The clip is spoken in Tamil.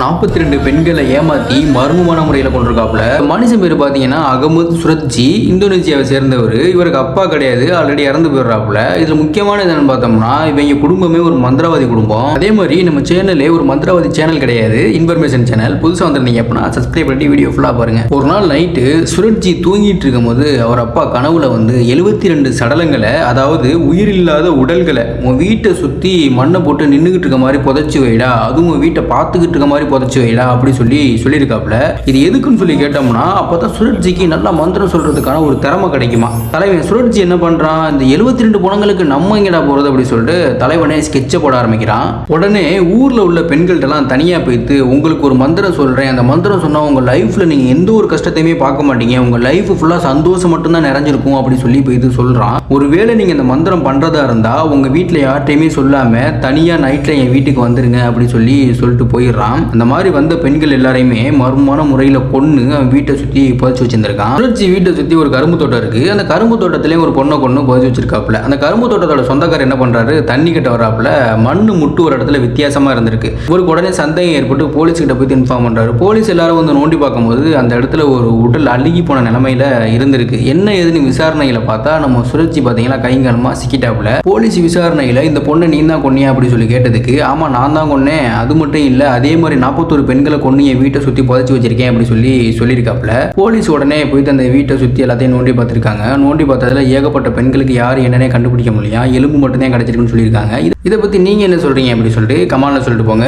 42 பெண்களை ஏமாத்தி மர்மமான முறையில் கொண்டிருக்காப்புல. மனுஷன் பேர் பார்த்தீங்கன்னா அகமது சுரத்ஜி, இந்தோனேசியாவை சேர்ந்தவர். இவருக்கு அப்பா கிடையாது, ஆல்ரெடி இறந்து போயிடுறாப்புல. இதுல முக்கியமான என்னன்னு பார்த்தோம்னா இவங்க குடும்பமே ஒரு மந்திரவாதி குடும்பம். அதே மாதிரி நம்ம சேனலே ஒரு மந்திரவாதி சேனல் கிடையாது, இன்ஃபர்மேஷன் சேனல். புதுசாக வந்திருந்தீங்க அப்படின்னா சப்ஸ்கிரைப் பண்ணி வீடியோ ஃபுல்லாக பாருங்க. ஒரு நாள் நைட்டு சுரத்ஜி தூங்கிட்டு இருக்கும் போது அவர் அப்பா கனவுல வந்து 72 சடலங்களை, அதாவது உயிரில்லாத உடல்களை உன் வீட்டை சுற்றி மண்ணை போட்டு நின்றுகிட்டு இருக்க மாதிரி புதைச்சி வைடா, அதுவும் உன் வீட்டை பார்த்துக்கிட்டு இருக்க மாதிரி புதைச்சு வைடா அப்படி சொல்லியிருக்காப்புல. இது எதுக்குன்னு சொல்லி கேட்டோம்னா அப்பதான் சுரத்ஜிக்கு நல்லா மந்திரம் சொல்றதுக்கான ஒரு திறமை கிடைக்குமா. தலைவன் சுரத்ஜி என்ன பண்றான், இந்த 72 பணங்களுக்கு நம்ம எங்கடா போறது அப்படி சொல்லிட்டு தலைவனே ஸ்கெட்சை போட ஆரம்பிக்கிறான். உடனே ஊர்ல உள்ள பெண்கள்ட்டெல்லாம் தனியா போயிட்டு உங்களுக்கு ஒரு மந்திரம் சொல்றேன், அந்த மந்திரம் சொன்னா உங்க லைஃப்ல நீங்க எந்த ஒரு கஷ்டத்தையுமே பார்க்க மாட்டீங்க, உங்க லைஃப் ஃபுல்லா சந்தோஷம் மட்டும்தான் நிறைஞ்சிருக்கும் அப்படி சொல்லி போயிட்டு சொல்றான். ஒருவேளை நீங்க இந்த மந்திரம் பண்றதா இருந்தா உங்க வீட்டுல யார்ட்டையுமே சொல்லாம தனியா நைட்ல என் வீட்டுக்கு வந்துருங்க அப்படி சொல்லிட்டு போயிடுறான். அந்த மாதிரி வந்த பெண்கள் எல்லாரையுமே மர்மமான முறையில் கொன்று அவன் வீட்டை சுற்றி புதைச்சி வச்சிருந்திருக்கான். சுரத்ஜி வீட்டை சுற்றி ஒரு கரும்பு தோட்டம் இருக்கு. அந்த கரும்பு தோட்டத்திலேயே ஒரு பொண்ணை கொண்டு புதைச்சி வச்சிருக்காப்புல. அந்த கரும்பு தோட்டத்தோட சொந்தக்காரர் என்ன பண்றாரு, தண்ணி கட்ட வராப்புல மண்ணு முட்டு ஒரு இடத்துல வித்தியாசமா இருந்திருக்கு. இவருக்கு உடனே சந்தேகம் ஏற்பட்டு போலீஸ் கிட்ட போய் இன்ஃபார்ம் பண்றாரு. போலீஸ் எல்லாரும் வந்து நோண்டி பார்க்கும்போது அந்த இடத்துல ஒரு உடல் அழுகி போன நிலைமையில இருந்திருக்கு. என்ன ஏதுன்னு விசாரணையில பார்த்தா நம்ம சுரத்ஜி பார்த்தீங்கன்னா கைங்காலமா சிக்கிட்டாப்புல. போலீஸ் விசாரணையில இந்த பொண்ணை நீ தான் கொன்னியா அப்படி சொல்லி கேட்டதுக்கு ஆமா நான் தான் கொன்னேன், அது மட்டும் இல்ல அதே மாதிரி 41 பெண்களை கொண்டு என் வீட்டை சுற்றி புதைச்சி வச்சிருக்கேன் அப்படி சொல்லியிருக்காப்புல. போலீஸ் உடனே போயிட்டு அந்த வீட்டை சுற்றி எல்லாத்தையும் நோண்டி பார்த்துருக்காங்க. நோண்டி பார்த்ததுல ஏகப்பட்ட பெண்களுக்கு யார் என்னன்னே கண்டுபிடிக்க முடியல, எலும்பு மட்டும் தான் கிடைச்சிருக்குன்னு சொல்லியிருக்காங்க. இதை பற்றி நீங்கள் என்ன சொல்கிறீங்க அப்படி சொல்லிட்டு கமெண்ட்ல சொல்லிட்டு போங்க.